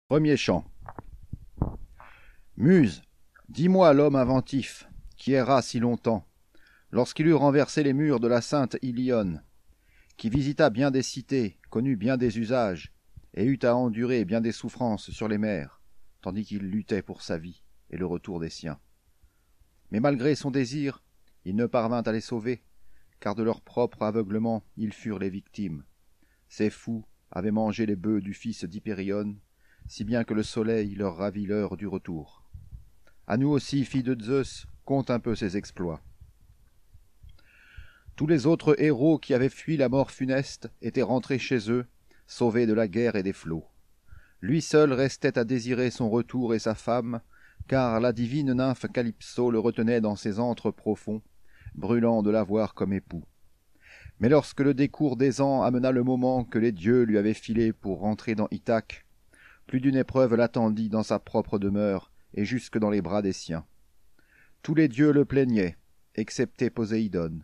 Premier chant. Muse, dis-moi l'homme inventif, qui erra si longtemps, lorsqu'il eut renversé les murs de la sainte Ilione, qui visita bien des cités, connut bien des usages, et eut à endurer bien des souffrances sur les mers, tandis qu'il luttait pour sa vie et le retour des siens. Mais malgré son désir, il ne parvint à les sauver, car de leur propre aveuglement ils furent les victimes. Ces fous avaient mangé les bœufs du fils d'Hypérion, si bien que le soleil leur ravit l'heure du retour. À nous aussi, filles de Zeus, conte un peu ses exploits. Tous les autres héros qui avaient fui la mort funeste étaient rentrés chez eux, sauvés de la guerre et des flots. Lui seul restait à désirer son retour et sa femme, car la divine nymphe Calypso le retenait dans ses antres profonds, brûlant de l'avoir comme époux. Mais lorsque le décours des ans amena le moment que les dieux lui avaient filé pour rentrer dans Ithaque, plus d'une épreuve l'attendit dans sa propre demeure et jusque dans les bras des siens. Tous les dieux le plaignaient, excepté Poséidon,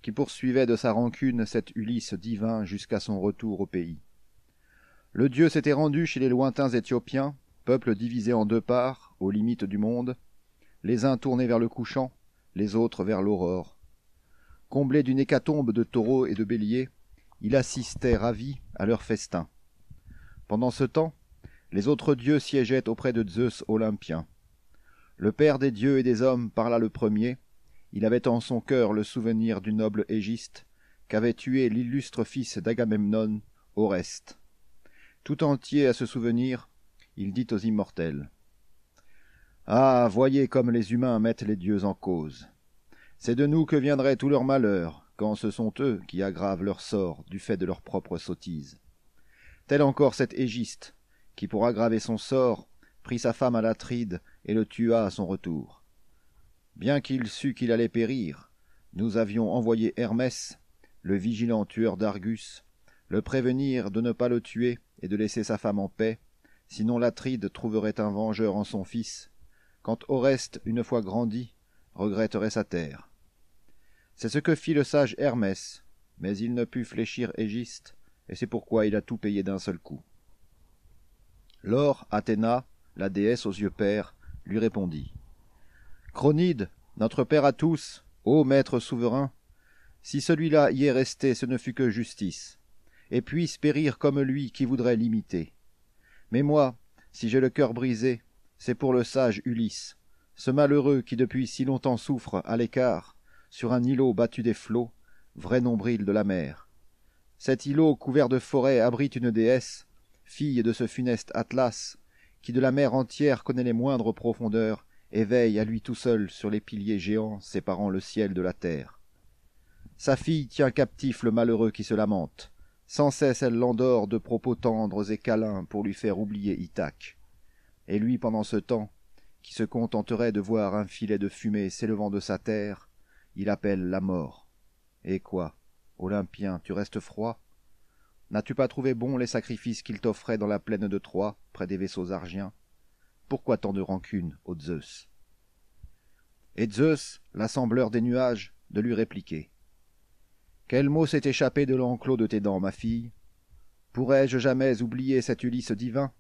qui poursuivait de sa rancune cet Ulysse divin jusqu'à son retour au pays. Le dieu s'était rendu chez les lointains Éthiopiens, peuple divisé en deux parts, aux limites du monde, les uns tournés vers le couchant, les autres vers l'aurore. Comblé d'une hécatombe de taureaux et de béliers, il assistait ravi à leur festin. Pendant ce temps, les autres dieux siégeaient auprès de Zeus olympien. Le père des dieux et des hommes parla le premier. Il avait en son cœur le souvenir du noble Égiste, qu'avait tué l'illustre fils d'Agamemnon, Oreste. Tout entier à ce souvenir, il dit aux immortels : « Ah, voyez comme les humains mettent les dieux en cause. C'est de nous que viendrait tout leur malheur, quand ce sont eux qui aggravent leur sort du fait de leur propre sottise. Tel encore cet Égiste, qui, pour aggraver son sort, prit sa femme à l'Atride et le tua à son retour. Bien qu'il sût qu'il allait périr, nous avions envoyé Hermès, le vigilant tueur d'Argus, le prévenir de ne pas le tuer et de laisser sa femme en paix, sinon l'Atride trouverait un vengeur en son fils, quand Oreste, une fois grandi, regretterait sa terre. C'est ce que fit le sage Hermès, mais il ne put fléchir Égiste, et c'est pourquoi il a tout payé d'un seul coup. Lors, Athéna, la déesse aux yeux pères, lui répondit : « Cronide, notre père à tous, ô maître souverain, si celui-là y est resté, ce ne fut que justice, et puisse périr comme lui qui voudrait l'imiter. Mais moi, si j'ai le cœur brisé, c'est pour le sage Ulysse, ce malheureux qui depuis si longtemps souffre à l'écart, sur un îlot battu des flots, vrai nombril de la mer. Cet îlot couvert de forêts abrite une déesse, fille de ce funeste Atlas, qui de la mer entière connaît les moindres profondeurs et veille à lui tout seul sur les piliers géants séparant le ciel de la terre. Sa fille tient captif le malheureux qui se lamente. Sans cesse elle l'endort de propos tendres et câlins pour lui faire oublier Ithaque. Et lui, pendant ce temps, qui se contenterait de voir un filet de fumée s'élevant de sa terre, il appelle la mort. Et quoi, Olympien, tu restes froid ? N'as-tu pas trouvé bons les sacrifices qu'il t'offrait dans la plaine de Troie, près des vaisseaux argiens ? Pourquoi tant de rancune, ô Zeus ? Et Zeus, l'assembleur des nuages, de lui répliquer : « Quel mot s'est échappé de l'enclos de tes dents, ma fille ? Pourrais-je jamais oublier cet Ulysse divin,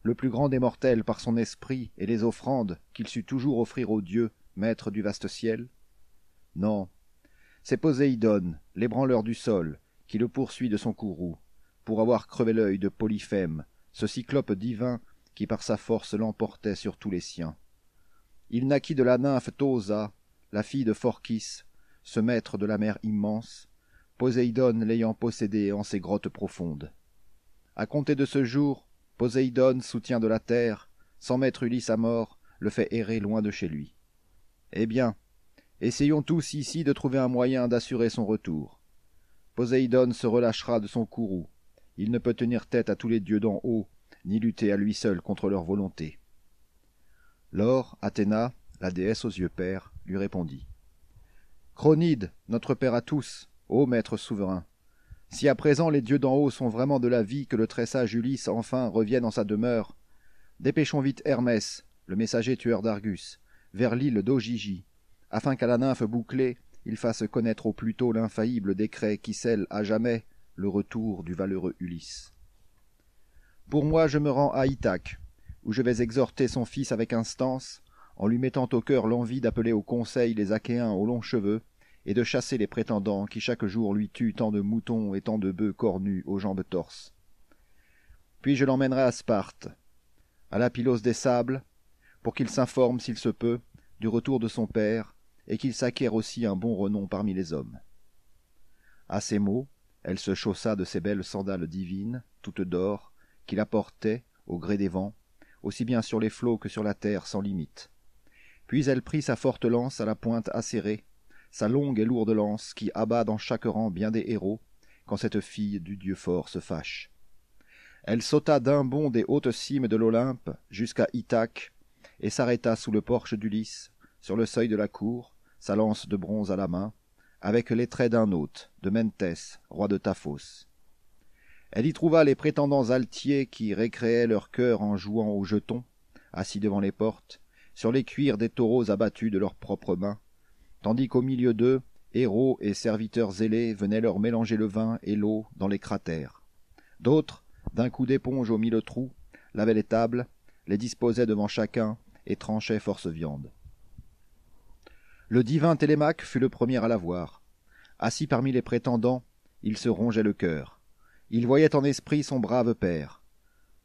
le plus grand des mortels par son esprit et les offrandes qu'il sut toujours offrir aux dieux, maîtres du vaste ciel ? Non, c'est Poséidon, l'ébranleur du sol, qui le poursuit de son courroux, pour avoir crevé l'œil de Polyphème, ce cyclope divin qui par sa force l'emportait sur tous les siens. Il naquit de la nymphe Tausa, la fille de Phorkys, ce maître de la mer immense, Poséidon l'ayant possédé en ses grottes profondes. À compter de ce jour, Poséidon, soutien de la terre, sans mettre Ulysse à mort, le fait errer loin de chez lui. Eh bien, essayons tous ici de trouver un moyen d'assurer son retour. Poséidon se relâchera de son courroux. Il ne peut tenir tête à tous les dieux d'en haut, ni lutter à lui seul contre leur volonté. » Lors, Athéna, la déesse aux yeux pères, lui répondit : « Cronide, notre père à tous, ô maître souverain, si à présent les dieux d'en haut sont vraiment de l'avis que le très sage Ulysse enfin revienne en sa demeure, dépêchons vite Hermès, le messager tueur d'Argus, vers l'île d'Ogygie, afin qu'à la nymphe bouclée, il fasse connaître au plus tôt l'infaillible décret qui scelle à jamais le retour du valeureux Ulysse. Pour moi, je me rends à Ithaque, où je vais exhorter son fils avec instance, en lui mettant au cœur l'envie d'appeler au conseil les Achéens aux longs cheveux, et de chasser les prétendants qui chaque jour lui tuent tant de moutons et tant de bœufs cornus aux jambes torses. Puis je l'emmènerai à Sparte, à la Pylos des sables, pour qu'il s'informe, s'il se peut, du retour de son père, et qu'il s'acquiert aussi un bon renom parmi les hommes. » À ces mots, elle se chaussa de ses belles sandales divines, toutes d'or, qui la portaient, au gré des vents, aussi bien sur les flots que sur la terre sans limite. Puis elle prit sa forte lance à la pointe acérée, sa longue et lourde lance qui abat dans chaque rang bien des héros, quand cette fille du Dieu fort se fâche. Elle sauta d'un bond des hautes cimes de l'Olympe jusqu'à Ithaque, et s'arrêta sous le porche d'Ulysse, sur le seuil de la cour, sa lance de bronze à la main, avec les traits d'un hôte, de Mentès, roi de Taphos. Elle y trouva les prétendants altiers qui récréaient leur cœur en jouant aux jetons, assis devant les portes, sur les cuirs des taureaux abattus de leurs propres mains, tandis qu'au milieu d'eux, héros et serviteurs zélés venaient leur mélanger le vin et l'eau dans les cratères. D'autres, d'un coup d'éponge aux 1000 trous, lavaient les tables, les disposaient devant chacun et tranchaient force viande. Le divin Télémaque fut le premier à la voir. Assis parmi les prétendants, il se rongeait le cœur. Il voyait en esprit son brave père.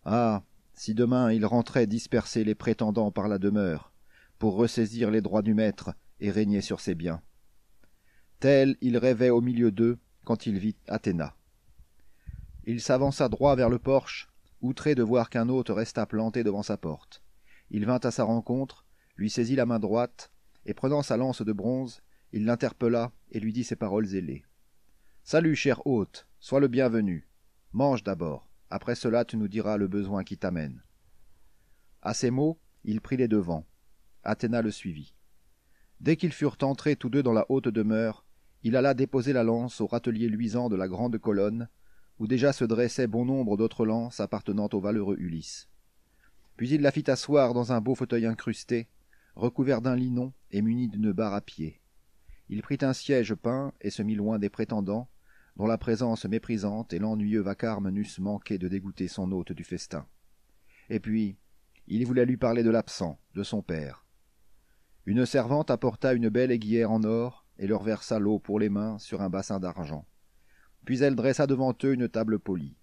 Ah, si demain il rentrait disperser les prétendants par la demeure, pour ressaisir les droits du maître et régner sur ses biens. Tel il rêvait au milieu d'eux quand il vit Athéna. Il s'avança droit vers le porche, outré de voir qu'un hôte resta planté devant sa porte. Il vint à sa rencontre, lui saisit la main droite, et prenant sa lance de bronze, il l'interpella et lui dit ces paroles ailées. « Salut, cher hôte, sois le bienvenu. Mange d'abord, après cela tu nous diras le besoin qui t'amène. » À ces mots, il prit les devants. Athéna le suivit. Dès qu'ils furent entrés tous deux dans la haute demeure, il alla déposer la lance au râtelier luisant de la grande colonne, où déjà se dressaient bon nombre d'autres lances appartenant au valeureux Ulysse. Puis il la fit asseoir dans un beau fauteuil incrusté, recouvert d'un linon et muni d'une barre à pied. Il prit un siège peint et se mit loin des prétendants, dont la présence méprisante et l'ennuyeux vacarme n'eussent manqué de dégoûter son hôte du festin. Et puis, il voulait lui parler de l'absent, de son père. Une servante apporta une belle aiguillère en or et leur versa l'eau pour les mains sur un bassin d'argent. Puis elle dressa devant eux une table polie.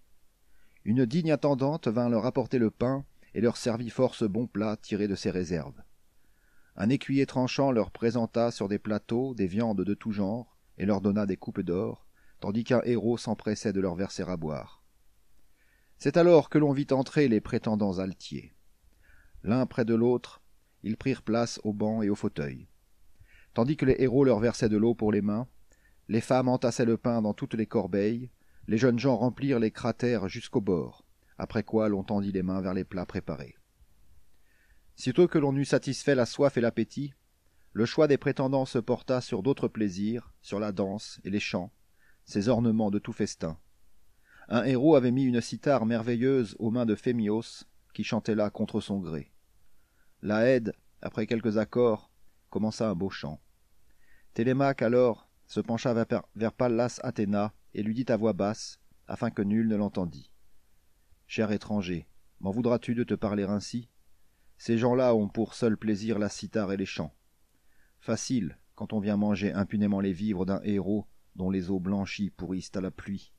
Une digne attendante vint leur apporter le pain et leur servit force bons plats tirés de ses réserves. Un écuyer tranchant leur présenta sur des plateaux des viandes de tout genre et leur donna des coupes d'or, tandis qu'un héros s'empressait de leur verser à boire. C'est alors que l'on vit entrer les prétendants altiers. L'un près de l'autre, ils prirent place aux bancs et aux fauteuils. Tandis que les héros leur versaient de l'eau pour les mains, les femmes entassaient le pain dans toutes les corbeilles, les jeunes gens remplirent les cratères jusqu'au bord, après quoi l'on tendit les mains vers les plats préparés. Sitôt que l'on eut satisfait la soif et l'appétit, le choix des prétendants se porta sur d'autres plaisirs, sur la danse et les chants, ces ornements de tout festin. Un héros avait mis une cithare merveilleuse aux mains de Phémios, qui chantait là contre son gré. Laède, après quelques accords, commença un beau chant. Télémaque alors se pencha vers Pallas Athéna et lui dit à voix basse, afin que nul ne l'entendît. « Cher étranger, m'en voudras-tu de te parler ainsi ? Ces gens-là ont pour seul plaisir la cithare et les chants. Facile, quand on vient manger impunément les vivres d'un héros dont les os blanchis pourrissent à la pluie,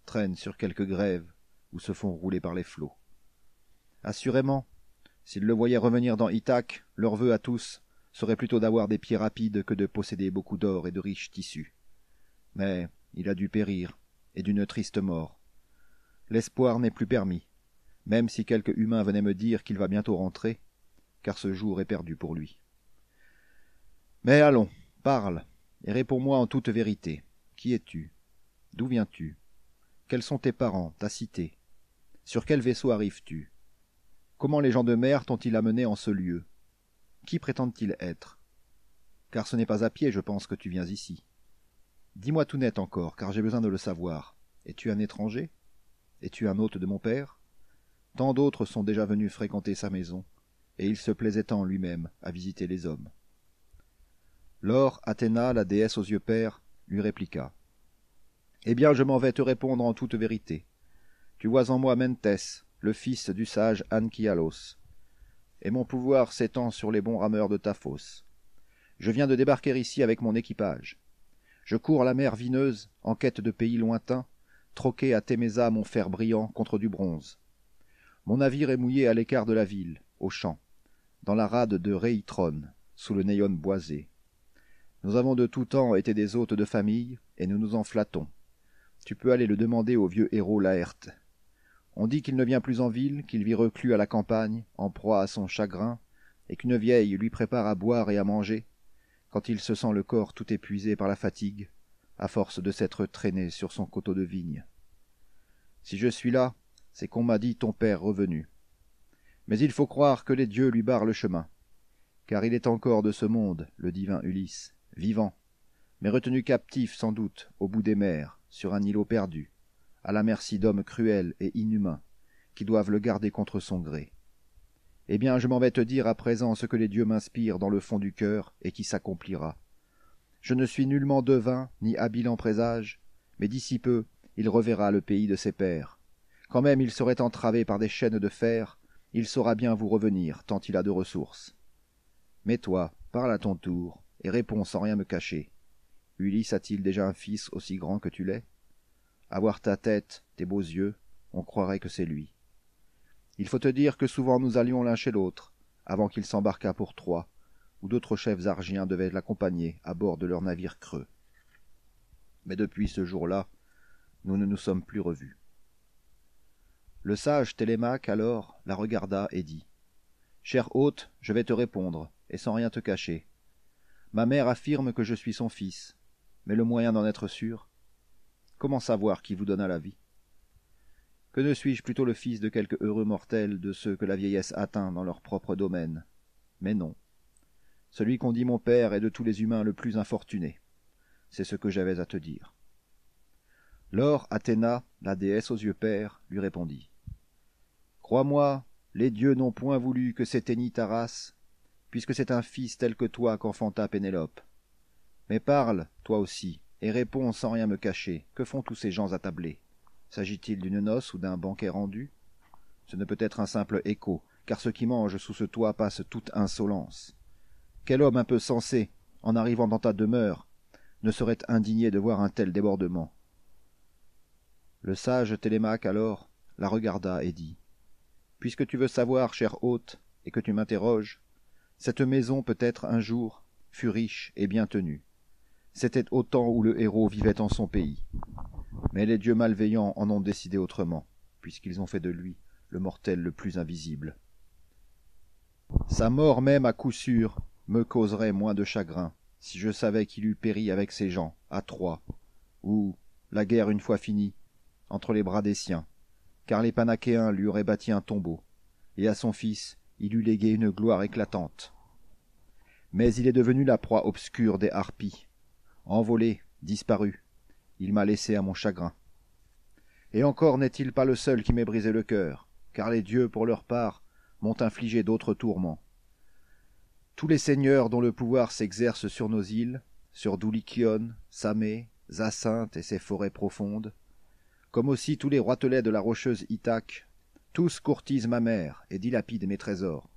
traînent sur quelque grève ou se font rouler par les flots. Assurément, s'ils le voyaient revenir dans Ithaque, leur vœu à tous serait plutôt d'avoir des pieds rapides que de posséder beaucoup d'or et de riches tissus. Mais il a dû périr, et d'une triste mort. L'espoir n'est plus permis, même si quelque humain venait me dire qu'il va bientôt rentrer, car ce jour est perdu pour lui. Mais allons, parle, et réponds-moi en toute vérité. Qui es-tu? D'où viens-tu? Quels sont tes parents, ta cité? Sur quel vaisseau arrives-tu? Comment les gens de mer t'ont-ils amené en ce lieu? Qui prétendent-ils être? Car ce n'est pas à pied, je pense, que tu viens ici. Dis-moi tout net encore, car j'ai besoin de le savoir. Es-tu un étranger? Es-tu un hôte de mon père? Tant d'autres sont déjà venus fréquenter sa maison, et il se plaisait tant lui-même à visiter les hommes. Lors, Athéna, la déesse aux yeux pères, lui répliqua. « Eh bien, je m'en vais te répondre en toute vérité. Tu vois en moi Mentès, le fils du sage Anchialos. et mon pouvoir s'étend sur les bons rameurs de ta fosse. Je viens de débarquer ici avec mon équipage. Je cours la mer vineuse, en quête de pays lointains, troquer à Témésa mon fer brillant contre du bronze. Mon navire est mouillé à l'écart de la ville, au champ, dans la rade de Réitron, sous le Néon boisé. Nous avons de tout temps été des hôtes de famille, et nous nous en flattons. Tu peux aller le demander au vieux héros Laerte. On dit qu'il ne vient plus en ville, qu'il vit reclus à la campagne, en proie à son chagrin, et qu'une vieille lui prépare à boire et à manger, quand il se sent le corps tout épuisé par la fatigue, à force de s'être traîné sur son coteau de vigne. Si je suis là, c'est qu'on m'a dit ton père revenu. Mais il faut croire que les dieux lui barrent le chemin, car il est encore de ce monde, le divin Ulysse, vivant, mais retenu captif sans doute au bout des mers, sur un îlot perdu, à la merci d'hommes cruels et inhumains, qui doivent le garder contre son gré. Eh bien, je m'en vais te dire à présent ce que les dieux m'inspirent dans le fond du cœur et qui s'accomplira. Je ne suis nullement devin, ni habile en présage, mais d'ici peu, il reverra le pays de ses pères. Quand même il serait entravé par des chaînes de fer, il saura bien vous revenir, tant il a de ressources. Mais toi, parle à ton tour, et réponds sans rien me cacher. Ulysse a-t-il déjà un fils aussi grand que tu l'es? À voir ta tête, tes beaux yeux, on croirait que c'est lui. Il faut te dire que souvent nous allions l'un chez l'autre, avant qu'il s'embarquât pour Troie, où d'autres chefs argiens devaient l'accompagner à bord de leur navire creux. Mais depuis ce jour-là, nous ne nous sommes plus revus. Le sage Télémaque, alors, la regarda et dit « Cher hôte, je vais te répondre, et sans rien te cacher. Ma mère affirme que je suis son fils, mais le moyen d'en être sûr? Comment savoir qui vous donna la vie? Que ne suis-je plutôt le fils de quelque heureux mortel de ceux que la vieillesse atteint dans leur propre domaine? Mais non. Celui qu'on dit mon père est de tous les humains le plus infortuné. C'est ce que j'avais à te dire. » Lors Athéna, la déesse aux yeux pères, lui répondit. « Crois-moi, les dieux n'ont point voulu que s'éteignît ta race, puisque c'est un fils tel que toi qu'enfanta Pénélope. Mais parle, toi aussi, et réponds sans rien me cacher. Que font tous ces gens attablés? S'agit-il d'une noce ou d'un banquet rendu? Ce ne peut être un simple écho, car ceux qui mangent sous ce toit passent toute insolence. Quel homme un peu sensé, en arrivant dans ta demeure, ne serait indigné de voir un tel débordement? » Le sage Télémaque alors la regarda et dit « Puisque tu veux savoir, cher hôte, et que tu m'interroges, cette maison peut-être un jour fut riche et bien tenue. C'était au temps où le héros vivait en son pays. Mais les dieux malveillants en ont décidé autrement, puisqu'ils ont fait de lui le mortel le plus invisible. Sa mort même à coup sûr me causerait moins de chagrin si je savais qu'il eût péri avec ses gens à Troie, où, la guerre une fois finie, entre les bras des siens, car les Panachéens lui auraient bâti un tombeau, et à son fils il eût légué une gloire éclatante. Mais il est devenu la proie obscure des harpies. Envolé, disparu, il m'a laissé à mon chagrin. Et encore n'est-il pas le seul qui m'ait brisé le cœur, car les dieux, pour leur part, m'ont infligé d'autres tourments. Tous les seigneurs dont le pouvoir s'exerce sur nos îles, sur Doulichion, Samé, Zacinthe et ses forêts profondes, comme aussi tous les roitelets de la rocheuse Ithaque, tous courtisent ma mère et dilapident mes trésors.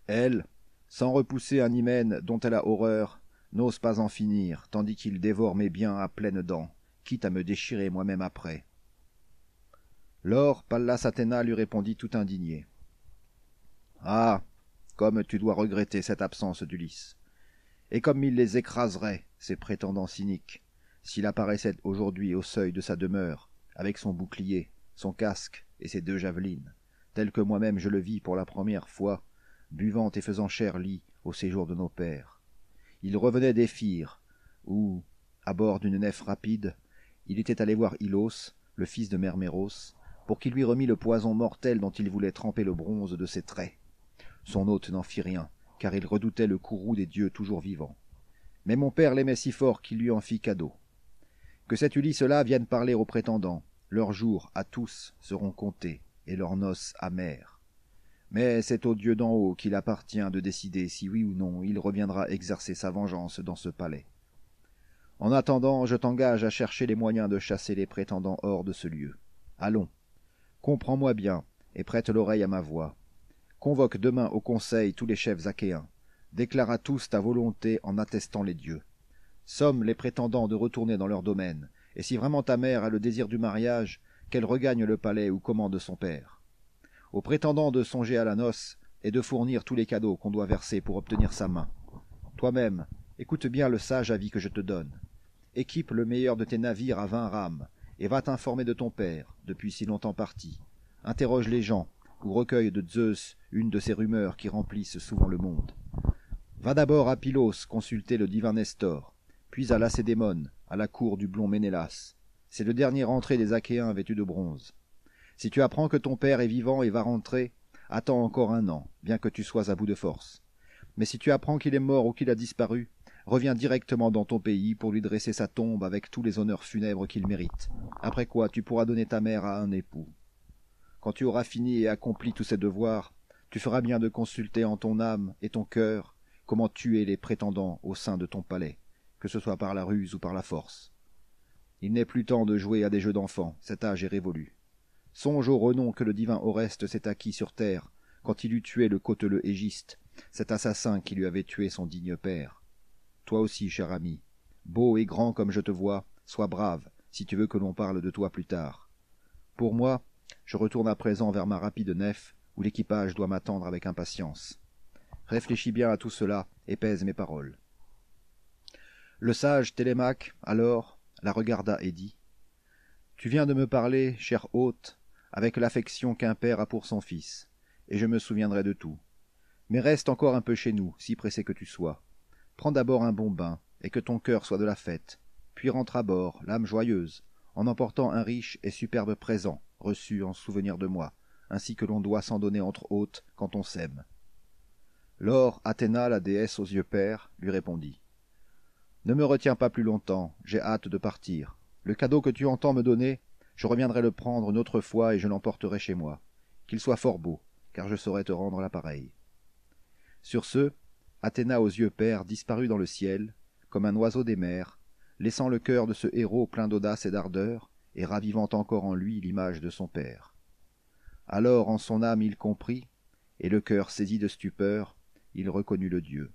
Elle, sans repousser un hymen dont elle a horreur, n'ose pas en finir, tandis qu'il dévore mes biens à pleines dents, quitte à me déchirer moi-même après. » Lors Pallas Athéna lui répondit tout indignée. « Ah, comme tu dois regretter cette absence d'Ulysse, et comme il les écraserait, ces prétendants cyniques, s'il apparaissait aujourd'hui au seuil de sa demeure, avec son bouclier, son casque et ses 2 javelines, tel que moi-même je le vis pour la première fois, buvant et faisant cher lit au séjour de nos pères. Il revenait d'Éphire, où, à bord d'une nef rapide, il était allé voir Ilos, le fils de Merméros, pour qu'il lui remît le poison mortel dont il voulait tremper le bronze de ses traits. Son hôte n'en fit rien, car il redoutait le courroux des dieux toujours vivants. Mais mon père l'aimait si fort qu'il lui en fit cadeau. Que cet Ulysse-là vienne parler aux prétendants, leurs jours, à tous, seront comptés, et leurs noces amères. Mais c'est aux dieux d'en haut qu'il appartient de décider si oui ou non il reviendra exercer sa vengeance dans ce palais. En attendant, je t'engage à chercher les moyens de chasser les prétendants hors de ce lieu. Allons, comprends-moi bien, et prête l'oreille à ma voix. Convoque demain au conseil tous les chefs achéens. Déclare à tous ta volonté en attestant les dieux. Somme les prétendants de retourner dans leur domaine, et si vraiment ta mère a le désir du mariage, qu'elle regagne le palais où commande son père. Aux prétendants de songer à la noce et de fournir tous les cadeaux qu'on doit verser pour obtenir sa main. Toi-même, écoute bien le sage avis que je te donne. Équipe le meilleur de tes navires à 20 rames, et va t'informer de ton père, depuis si longtemps parti. Interroge les gens, ou recueille de Zeus une de ces rumeurs qui remplissent souvent le monde. Va d'abord à Pylos consulter le divin Nestor, puis à Lacédémone, à la cour du blond Ménélas. C'est le dernier rentré des Achéens vêtus de bronze. Si tu apprends que ton père est vivant et va rentrer, attends encore 1 an, bien que tu sois à bout de force. Mais si tu apprends qu'il est mort ou qu'il a disparu, reviens directement dans ton pays pour lui dresser sa tombe avec tous les honneurs funèbres qu'il mérite, après quoi tu pourras donner ta mère à un époux. Quand tu auras fini et accompli tous ces devoirs, tu feras bien de consulter en ton âme et ton cœur comment tuer les prétendants au sein de ton palais, que ce soit par la ruse ou par la force. Il n'est plus temps de jouer à des jeux d'enfants, cet âge est révolu. Songe au renom que le divin Oreste s'est acquis sur terre, quand il eut tué le cauteleux Égiste, cet assassin qui lui avait tué son digne père. Toi aussi, cher ami, beau et grand comme je te vois, sois brave, si tu veux que l'on parle de toi plus tard. Pour moi, je retourne à présent vers ma rapide nef, où l'équipage doit m'attendre avec impatience. Réfléchis bien à tout cela, et pèse mes paroles. Le sage Télémaque, alors, la regarda et dit « Tu viens de me parler, cher hôte, avec l'affection qu'un père a pour son fils, et je me souviendrai de tout. Mais reste encore un peu chez nous, si pressé que tu sois. Prends d'abord un bon bain, et que ton cœur soit de la fête, puis rentre à bord, l'âme joyeuse, en emportant un riche et superbe présent, reçu en souvenir de moi, ainsi que l'on doit s'en donner entre hôtes quand on s'aime. » Lors, Athéna, la déesse aux yeux pères, lui répondit. « Ne me retiens pas plus longtemps, j'ai hâte de partir. Le cadeau que tu entends me donner, je reviendrai le prendre une autre fois et je l'emporterai chez moi. Qu'il soit fort beau, car je saurai te rendre l'appareil. » Sur ce, Athéna aux yeux pères disparut dans le ciel, comme un oiseau des mers, laissant le cœur de ce héros plein d'audace et d'ardeur, et ravivant encore en lui l'image de son père. Alors en son âme il comprit, et le cœur saisi de stupeur, il reconnut le dieu.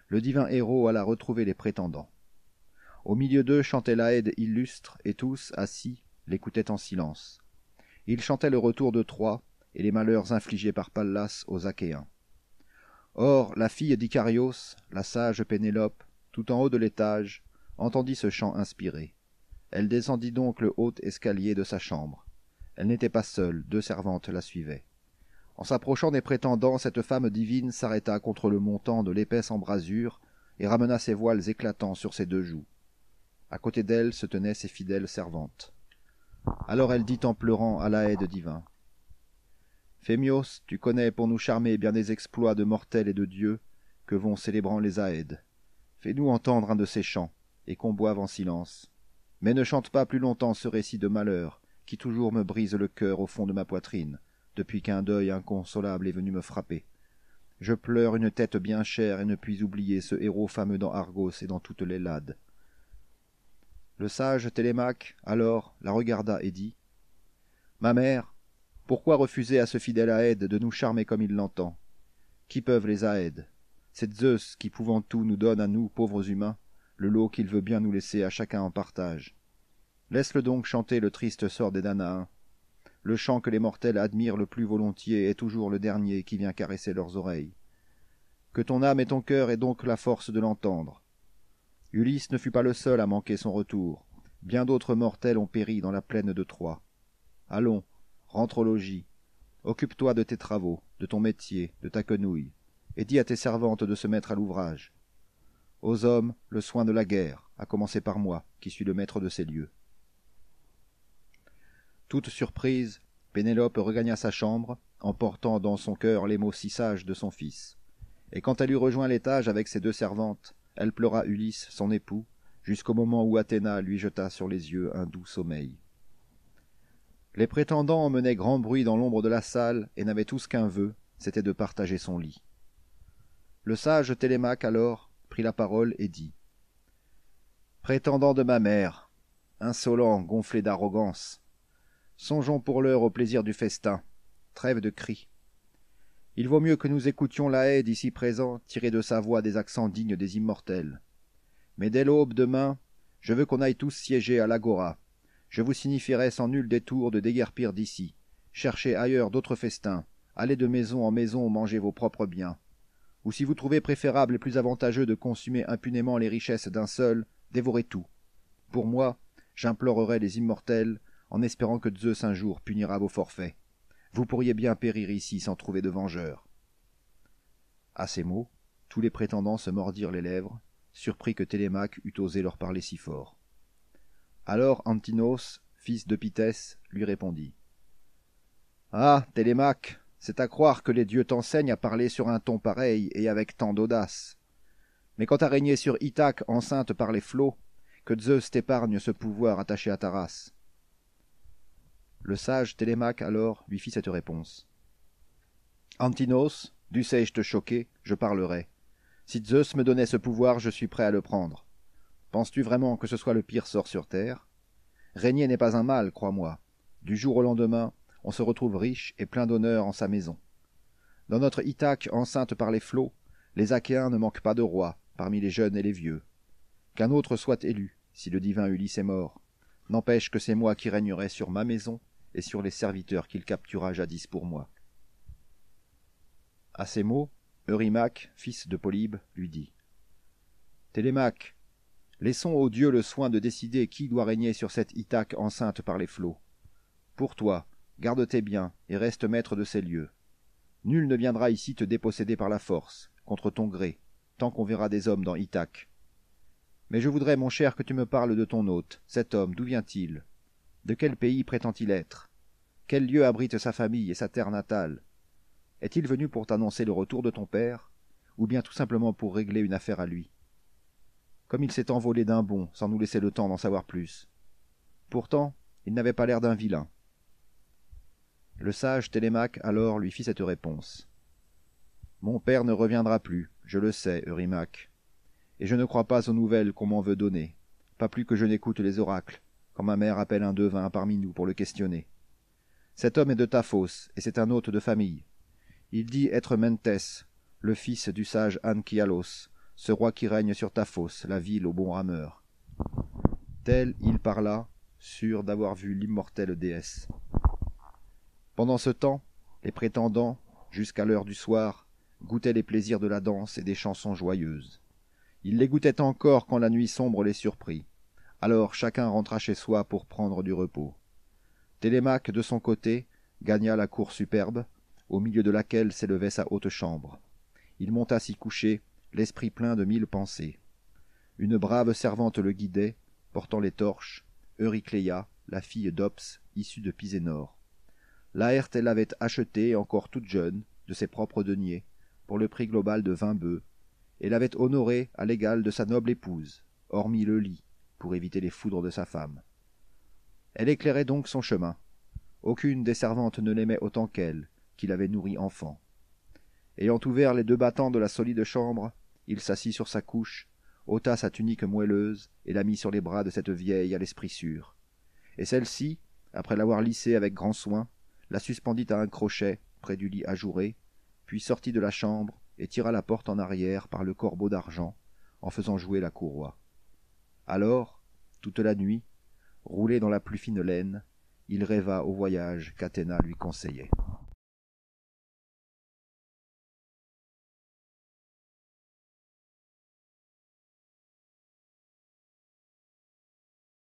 Le divin héros alla retrouver les prétendants. Au milieu d'eux chantait l'Aède illustre, et tous, assis, l'écoutaient en silence. Il chantait le retour de Troie, et les malheurs infligés par Pallas aux Achéens. Or, la fille d'Icarios, la sage Pénélope, tout en haut de l'étage, entendit ce chant inspiré. Elle descendit donc le haut escalier de sa chambre. Elle n'était pas seule, 2 servantes la suivaient. En s'approchant des prétendants, cette femme divine s'arrêta contre le montant de l'épaisse embrasure et ramena ses voiles éclatants sur ses 2 joues. À côté d'elle se tenaient ses fidèles servantes. Alors elle dit en pleurant à l'Aède divin. « Phémios, tu connais pour nous charmer bien des exploits de mortels et de dieux que vont célébrant les Aèdes. Fais-nous entendre un de ces chants, et qu'on boive en silence. Mais ne chante pas plus longtemps ce récit de malheur, qui toujours me brise le cœur au fond de ma poitrine, depuis qu'un deuil inconsolable est venu me frapper. Je pleure une tête bien chère et ne puis oublier ce héros fameux dans Argos et dans toutes les Lades. » Le sage Télémaque, alors, la regarda et dit « Ma mère, pourquoi refuser à ce fidèle Aède de nous charmer comme il l'entend? Qui peuvent les Aèdes? C'est Zeus qui, pouvant tout, nous donne à nous, pauvres humains, le lot qu'il veut bien nous laisser à chacun en partage. Laisse-le donc chanter le triste sort des Danaens. Le chant que les mortels admirent le plus volontiers est toujours le dernier qui vient caresser leurs oreilles. Que ton âme et ton cœur aient donc la force de l'entendre. Ulysse ne fut pas le seul à manquer son retour. Bien d'autres mortels ont péri dans la plaine de Troie. Allons, rentre au logis. Occupe-toi de tes travaux, de ton métier, de ta quenouille, et dis à tes servantes de se mettre à l'ouvrage. Aux hommes, le soin de la guerre, à commencer par moi, qui suis le maître de ces lieux. » Toute surprise, Pénélope regagna sa chambre, en portant dans son cœur les mots si sages de son fils. Et quand elle eut rejoint l'étage avec ses 2 servantes, elle pleura Ulysse, son époux, jusqu'au moment où Athéna lui jeta sur les yeux un doux sommeil. Les prétendants emmenaient grand bruit dans l'ombre de la salle et n'avaient tous qu'un vœu, c'était de partager son lit. Le sage Télémaque, alors, prit la parole et dit « Prétendants de ma mère, insolents, gonflés d'arrogance, songeons pour l'heure au plaisir du festin, trêve de cris. Il vaut mieux que nous écoutions la haie d'ici présent tirer de sa voix des accents dignes des immortels. Mais dès l'aube demain, je veux qu'on aille tous siéger à l'agora. Je vous signifierai sans nul détour de déguerpir d'ici. Cherchez ailleurs d'autres festins. Allez de maison en maison manger vos propres biens. Ou si vous trouvez préférable et plus avantageux de consumer impunément les richesses d'un seul, dévorez tout. Pour moi, j'implorerai les immortels, en espérant que Zeus un jour punira vos forfaits. Vous pourriez bien périr ici sans trouver de vengeurs. » À ces mots, tous les prétendants se mordirent les lèvres, surpris que Télémaque eût osé leur parler si fort. Alors Antinos, fils de Pythès, lui répondit. « Ah, Télémaque, c'est à croire que les dieux t'enseignent à parler sur un ton pareil et avec tant d'audace. Mais quand t'as régné sur Ithaque enceinte par les flots, que Zeus t'épargne ce pouvoir attaché à ta race. » Le sage Télémaque alors lui fit cette réponse. « Antinos, dussé-je te choquer, je parlerai. Si Zeus me donnait ce pouvoir, je suis prêt à le prendre. Penses-tu vraiment que ce soit le pire sort sur terre? Régner n'est pas un mal, crois-moi. Du jour au lendemain, on se retrouve riche et plein d'honneur en sa maison. Dans notre Ithaque enceinte par les flots, les Achéens ne manquent pas de rois, parmi les jeunes et les vieux. Qu'un autre soit élu, si le divin Ulysse est mort, n'empêche que c'est moi qui régnerai sur ma maison et sur les serviteurs qu'il captura jadis pour moi. » À ces mots, Eurymaque, fils de Polybe, lui dit. « Télémaque, laissons aux dieux le soin de décider qui doit régner sur cette Ithaque enceinte par les flots. Pour toi, garde tes biens et reste maître de ces lieux. Nul ne viendra ici te déposséder par la force, contre ton gré, tant qu'on verra des hommes dans Ithaque. Mais je voudrais, mon cher, que tu me parles de ton hôte. Cet homme, d'où vient-il? De quel pays prétend-il être? Quel lieu abrite sa famille et sa terre natale? Est-il venu pour t'annoncer le retour de ton père, ou bien tout simplement pour régler une affaire à lui? Comme il s'est envolé d'un bond, sans nous laisser le temps d'en savoir plus. Pourtant, il n'avait pas l'air d'un vilain. » Le sage Télémaque alors lui fit cette réponse. « Mon père ne reviendra plus, je le sais, Eurymaque, et je ne crois pas aux nouvelles qu'on m'en veut donner, pas plus que je n'écoute les oracles, quand ma mère appelle un devin parmi nous pour le questionner. Cet homme est de Taphos, et c'est un hôte de famille. Il dit être Mentès, le fils du sage Anchialos, ce roi qui règne sur Taphos, la ville aux bons rameurs. » Tel il parla, sûr d'avoir vu l'immortelle déesse. Pendant ce temps, les prétendants, jusqu'à l'heure du soir, goûtaient les plaisirs de la danse et des chansons joyeuses. Ils les goûtaient encore quand la nuit sombre les surprit. Alors chacun rentra chez soi pour prendre du repos. Télémaque, de son côté, gagna la cour superbe, au milieu de laquelle s'élevait sa haute chambre. Il monta s'y coucher, l'esprit plein de 1000 pensées. Une brave servante le guidait, portant les torches, Eurycléa, la fille d'Ops, issue de Pisénor. Laërte l'avait achetée, encore toute jeune, de ses propres deniers, pour le prix global de 20 bœufs, et l'avait honorée à l'égal de sa noble épouse, hormis le lit, pour éviter les foudres de sa femme. Elle éclairait donc son chemin. Aucune des servantes ne l'aimait autant qu'elle, qui l'avait nourri enfant. Ayant ouvert les 2 battants de la solide chambre, il s'assit sur sa couche, ôta sa tunique moelleuse et la mit sur les bras de cette vieille à l'esprit sûr. Et celle-ci, après l'avoir lissée avec grand soin, la suspendit à un crochet près du lit ajouré, puis sortit de la chambre et tira la porte en arrière par le corbeau d'argent, en faisant jouer la courroie. Alors, toute la nuit, roulé dans la plus fine laine, il rêva au voyage qu'Athéna lui conseillait.